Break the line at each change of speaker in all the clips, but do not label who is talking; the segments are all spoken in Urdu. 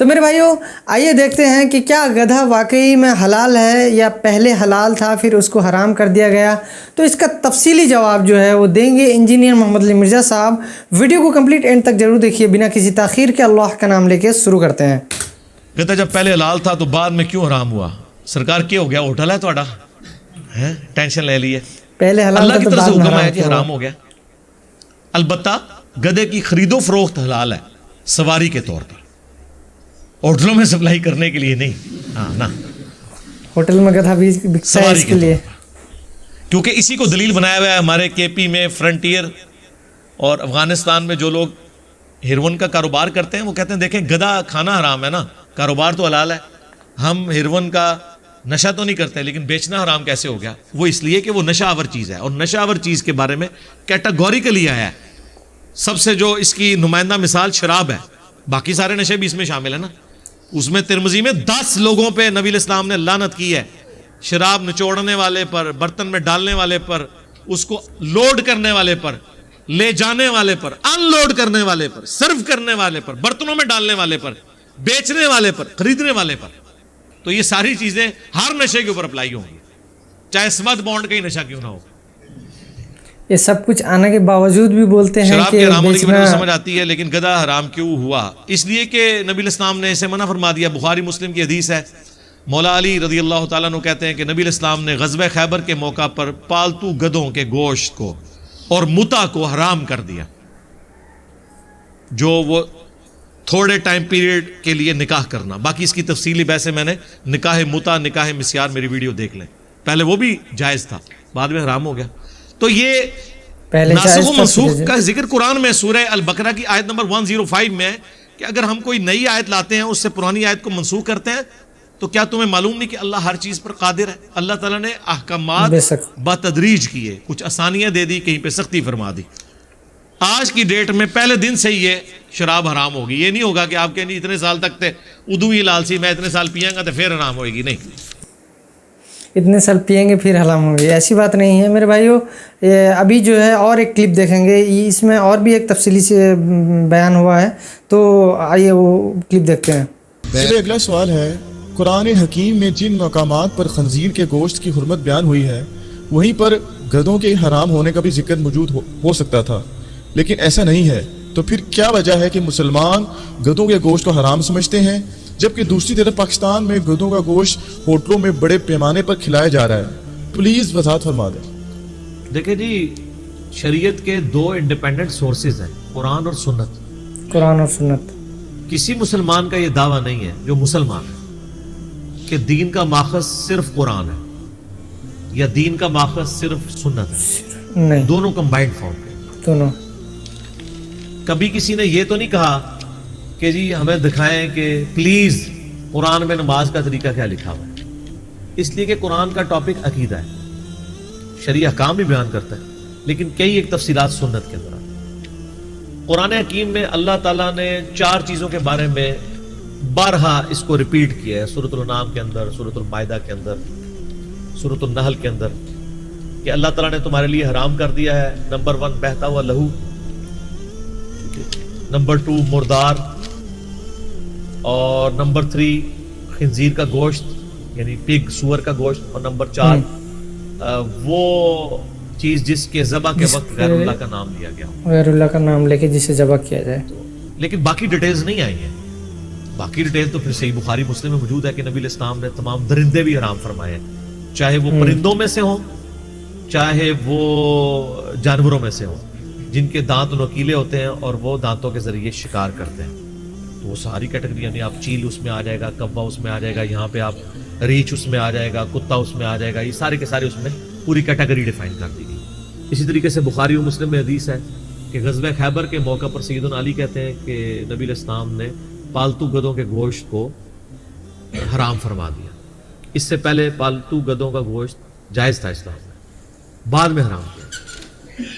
تو میرے بھائیوں آئیے دیکھتے ہیں کہ کیا گدھا واقعی میں حلال ہے یا پہلے حلال تھا پھر اس کو حرام کر دیا گیا. تو اس کا تفصیلی جواب جو ہے وہ دیں گے انجینئر محمد علی مرزا صاحب. ویڈیو کو کمپلیٹ اینڈ تک ضرور دیکھیے. بنا کسی تاخیر کے اللہ کا نام لے کے شروع کرتے ہیں.
کہتا جب پہلے حلال تھا تو بعد میں کیوں حرام ہوا؟ سرکار کیا ہو گیا؟ ہوٹل ہے تھوڑا ٹینشن لے لیے.
پہلے حلال
اللہ
تھا
کی
تو
طرف
بعد
سے
میں
حکم آیا
حرام
جی حرام ہو گیا. البتہ گدھے کی خرید و فروخت حلال ہے سواری کے طور پر، ہوٹلوں میں سپلائی کرنے کے لیے نہیں. ہاں نا،
ہوٹل میں گدھا بھی بکتا ہے
سواری
اس
کے
کے لیے.
طور پر، کیونکہ اسی کو دلیل بنایا ہوا ہے ہمارے کے پی میں فرنٹیئر اور افغانستان میں جو لوگ ہیروئن کا کاروبار کرتے ہیں وہ کہتے ہیں دیکھیں گدھا کھانا حرام ہے نا، کاروبار تو حلال ہے. ہم ہیروئن کا نشہ تو نہیں کرتے لیکن بیچنا حرام کیسے ہو گیا؟ وہ اس لیے کہ وہ نشہ آور چیز ہے، اور نشہ آور چیز کے بارے میں کیٹاگوریکلی آیا ہے. سب سے جو اس کی نمائندہ مثال شراب ہے، باقی سارے نشے بھی اس میں شامل ہیں نا. اس میں ترمذی میں 10 لوگوں پہ نبی علیہ السلام نے لعنت کی ہے. شراب نچوڑنے والے پر، برتن میں ڈالنے والے پر، اس کو لوڈ کرنے والے پر، لے جانے والے پر، ان لوڈ کرنے والے پر، سرو کرنے والے پر، برتنوں میں ڈالنے والے پر، بیچنے والے پر، خریدنے والے پر. تو یہ ساری چیزیں ہر نشے کے اوپر اپلائی ہوں گی، چاہے سمت بانڈ کا ہی نشہ کیوں نہ ہو.
یہ سب کچھ آنے کے باوجود بھی بولتے ہیں
شراب
کہ
کے حرام ہونے کی وجہ
بیچنا.
سمجھ آتی ہے، لیکن گدھا حرام کیوں ہوا؟ اس لیے کہ نبی علیہ السلام نے اسے منع فرما دیا. بخاری مسلم کی حدیث ہے، مولا علی رضی اللہ تعالیٰ عنہ کہتے ہیں کہ نبی علیہ السلام نے غزوہ خیبر کے موقع پر پالتو گدھوں کے گوشت کو اور متع کو حرام کر دیا، جو وہ تھوڑے ٹائم پیریڈ کے لیے نکاح کرنا. باقی اس کی تفصیلی بحثیں میں نے نکاح متع، نکاح مسیار میری ویڈیو دیکھ لیں. پہلے وہ بھی جائز تھا، بعد میں حرام ہو گیا. تو یہ
پہلے
ناسخ و منسوخ کا ذکر قرآن میں سورہ البقرہ کی آیت نمبر 105 میں ہے کہ اگر ہم کوئی نئی آیت لاتے ہیں اس سے پرانی آیت کو منسوخ کرتے ہیں تو کیا تمہیں معلوم نہیں کہ اللہ ہر چیز پر قادر ہے؟ اللہ تعالیٰ نے احکامات بتدریج کیے، کچھ آسانیاں دے دی، کہیں پہ سختی فرما دی. آج کی ڈیٹ میں پہلے دن سے ہی یہ شراب حرام ہوگی. یہ نہیں ہوگا کہ آپ کہیں اتنے سال تک تھے ادو ہی لال سی، میں اتنے سال پیئیں گا تو پھر حرام ہوئے گی. نہیں،
اتنے سال پئیں گے پھر حرام ہوں گے، ایسی بات نہیں ہے میرے بھائیو. ابھی جو ہے اور ایک کلپ دیکھیں گے، اس میں اور بھی ایک تفصیلی سے بیان ہوا ہے، تو آئیے وہ کلپ دیکھتے ہیں.
میرا اگلا سوال ہے، قرآن حکیم میں جن مقامات پر خنزیر کے گوشت کی حرمت بیان ہوئی ہے وہیں پر گدھوں کے حرام ہونے کا بھی ذکر موجود ہو سکتا تھا، لیکن ایسا نہیں ہے. تو پھر کیا وجہ ہے کہ مسلمان گدھوں کے گوشت کو حرام سمجھتے ہیں جبکہ دوسری طرف پاکستان میں گدھوں کا گوشت ہوٹلوں میں بڑے پیمانے پر کھلایا جا رہا ہے؟ پلیز وضاحت فرما دیں.
دیکھیں جی، شریعت کے 2 انڈیپینڈنٹ سورسز ہیں، قرآن اور سنت.
قرآن اور سنت.
کسی مسلمان کا یہ دعویٰ نہیں ہے جو مسلمان ہے کہ دین کا ماخذ صرف قرآن ہے یا دین کا ماخذ صرف سنت ہے.
نہیں،
دونوں کمبائنڈ فارم کے.
دونوں.
کبھی کسی نے یہ تو نہیں کہا کہ جی ہمیں دکھائیں کہ پلیز قرآن میں نماز کا طریقہ کیا لکھا ہوا ہے. اس لیے کہ قرآن کا ٹاپک عقیدہ ہے، شرعی احکام بھی بیان کرتا ہے، لیکن کئی ایک تفصیلات سنت کے اندر. قرآن حکیم میں اللہ تعالیٰ نے 4 چیزوں کے بارے میں بارہا اس کو ریپیٹ کیا ہے، سورۃ الانعام کے اندر، سورۃ المائدہ کے اندر، سورۃ النحل کے اندر، کہ اللہ تعالیٰ نے تمہارے لیے حرام کر دیا ہے نمبر 1 بہتا ہوا لہو، نمبر 2 مردار، اور نمبر 3 خنزیر کا گوشت یعنی پگ سور کا گوشت، اور نمبر 4 وہ چیز جس کے ذبح کے وقت غیر اللہ کا نام لیا گیا،
غیر اللہ کا نام لے کے جسے ذبح کیا جائے.
لیکن باقی ڈیٹیلز نہیں آئی ہیں. باقی ڈیٹیل تو پھر صحیح بخاری مسلم میں موجود ہے کہ نبی علیہ السلام نے تمام درندے بھی حرام فرمائے ہیں، چاہے وہ پرندوں میں سے ہوں چاہے وہ جانوروں میں سے ہوں جن کے دانت نوکیلے ہوتے ہیں اور وہ دانتوں کے ذریعے شکار کرتے ہیں. تو وہ ساری کیٹیگری، یعنی آپ چیل اس میں آ جائے گا، کوا اس میں آ جائے گا، یہاں پہ آپ ریچھ اس میں آ جائے گا، کتا اس میں آ جائے گا، یہ سارے کے سارے اس میں پوری کیٹیگری ڈیفائن کر دی گئی. اسی طریقے سے بخاری و مسلم میں حدیث ہے کہ غزوہ خیبر کے موقع پر سیدنا علی کہتے ہیں کہ نبی علیہ السلام نے پالتو گدھوں کے گوشت کو حرام فرما دیا. اس سے پہلے پالتو گدھوں کا گوشت جائز تھا اسلام میں، بعد میں حرام کیا.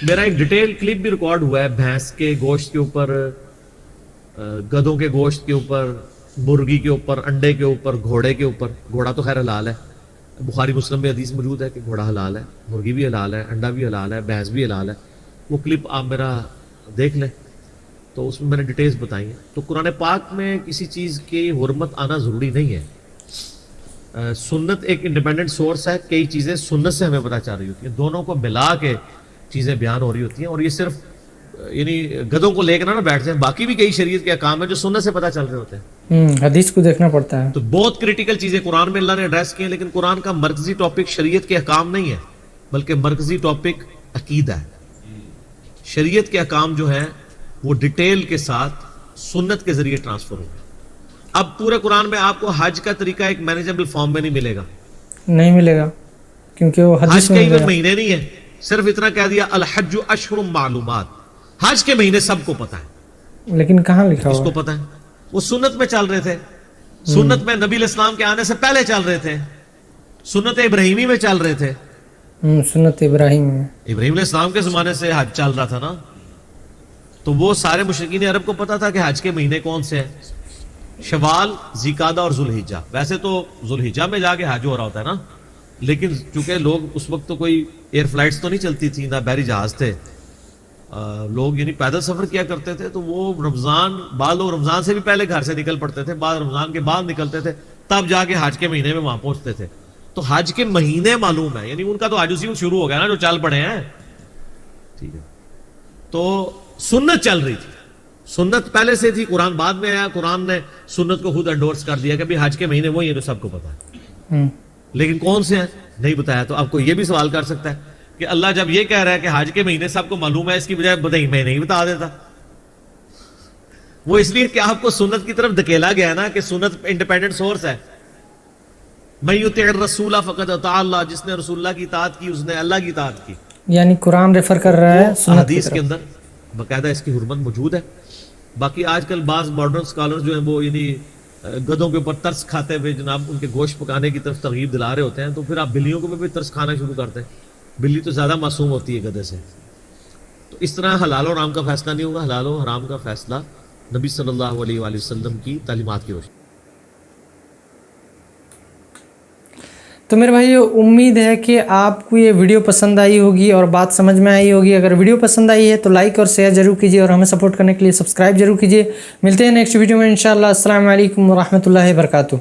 میرا ایک ڈیٹیل کلپ بھی ریکارڈ ہوا ہے بھینس کے گوشت کے اوپر، گدھوں کے گوشت کے اوپر، مرغی کے اوپر، انڈے کے اوپر، گھوڑے کے اوپر. گھوڑا تو خیر حلال ہے، بخاری مسلم میں حدیث موجود ہے کہ گھوڑا حلال ہے، مرغی بھی حلال ہے، انڈا بھی حلال ہے، بھینس بھی حلال ہے. وہ کلپ آپ میرا دیکھ لیں. تو اس میں میں نے ڈیٹیلز بتائی ہیں. تو قرآن پاک میں کسی چیز کی حرمت آنا ضروری نہیں ہے. سنت ایک انڈیپینڈنٹ سورس ہے, کئی چیزیں سنت سے ہمیں پتہ چل رہی ہوتی ہیں, دونوں کو ملا کے چیزیں بیان ہو رہی ہوتی ہیں. اور یہ صرف یعنی گدوں کو لے کے نہ بیٹھ جائیں, باقی بھی کئی شریعت کے احکام ہیں جو سنت سے پتہ چل رہے ہوتے ہیں.
حدیث کو دیکھنا پڑتا ہے.
تو بہت کریٹیکل چیزیں قرآن میں اللہ نے ایڈریس کی ہیں, لیکن قرآن کا مرکزی ٹاپک شریعت کے احکام نہیں ہے, بلکہ مرکزی ٹاپک عقیدہ ہے. شریعت کے احکام جو ہیں وہ ڈیٹیل کے ساتھ سنت کے ذریعے ٹرانسفر ہو گئے. اب پورے قرآن میں آپ کو حج کا طریقہ ایک مینیجبل فارم میں نہیں ملے گا,
نہیں ملے گا, کیونکہ وہ
حج
حدیث
کے
میں
ایون
ہے.
مہینے نہیں ہے, صرف اتنا کہہ دیا الحج اشہر معلومات, حج کے مہینے سب کو پتہ ہے.
لیکن کہاں لکھا
کس
ہوا
کو پتہ ہے؟ وہ سنت میں چل رہے تھے, سنت میں نبی علیہ السلام کے آنے سے پہلے چل رہے تھے, سنت ابراہیمی میں چل رہے تھے.
سنت ابراہیم میں
ابراہیم علیہ السلام کے زمانے سے حج چل رہا تھا نا, تو وہ سارے مشرکین عرب کو پتا تھا کہ حج کے مہینے کون سے ہیں, شوال, ذوالقعدہ اور ذوالحجہ. ویسے تو ذوالحجہ میں جا کے حج ہو رہا ہوتا ہے نا, لیکن چونکہ لوگ اس وقت تو کوئی ایئر فلائٹس تو نہیں چلتی تھی, نہ بحری جہاز تھے, لوگ یعنی پیدل سفر کیا کرتے تھے. تو وہ رمضان, بعض لوگ رمضان سے بھی پہلے گھر سے نکل پڑتے تھے, بعض رمضان کے بعد نکلتے تھے, تب جا کے حج کے مہینے میں وہاں پہنچتے تھے. تو حج کے مہینے معلوم ہے, یعنی ان کا تو حج اسی وقت شروع ہو گیا نا جو چل پڑے ہیں. ٹھیک ہے, تو سنت چل رہی تھی, سنت پہلے سے تھی, قرآن بعد میں آیا. قرآن نے سنت کو خود انڈورس کر دیا کہ بھی حج کے مہینے وہی ہیں جو سب کو پتا ہے, لیکن کون سے ہیں نہیں بتایا. تو آپ کو یہ بھی سوال کر سکتا ہے کہ اللہ جب یہ کہہ رہا ہے کہ حج کے مہینے سب کو معلوم ہے, اس کی بجائے بتائیے میں نہیں بتا دیتا. وہ اس لیے کہ آپ کو سنت کی طرف دھکیلا گیا نا, کہ سنت انڈیپینڈنٹ سورس ہے. من یطع الرسول فقد اطاع اللہ, جس نے رسول اللہ کی اطاعت کی اس نے اللہ کی اطاعت کی.
یعنی قرآن ریفر کر رہا ہے سنت کی
حدیث
طرف.
کے اندر باقاعدہ اس کی حرمت موجود ہے. باقی آج کل بعض ماڈرن اسکالر جو ہیں وہ یعنی گدوں کے اوپر ترس کھاتے ہوئے جناب ان کے گوشت پکانے کی طرف ترغیب دلا رہے ہوتے ہیں, تو پھر آپ بلیوں کو بھی ترس کھانا شروع کرتے ہیں. بلی تو زیادہ معصوم ہوتی ہے گدے سے. تو اس طرح حلال و حرام کا فیصلہ نہیں ہوگا, حلال و حرام کا فیصلہ نبی صلی اللہ علیہ وآلہ وسلم کی تعلیمات کی روشنی.
تو میرے بھائی امید ہے کہ آپ کو یہ ویڈیو پسند آئی ہوگی اور بات سمجھ میں آئی ہوگی. اگر ویڈیو پسند آئی ہے تو لائک اور شیئر ضرور کیجیے, اور ہمیں سپورٹ کرنے کے لیے سبسکرائب ضرور کیجیے. ملتے ہیں نیکسٹ ویڈیو میں انشاءاللہ. السلام علیکم ورحمۃ اللہ وبرکاتہ.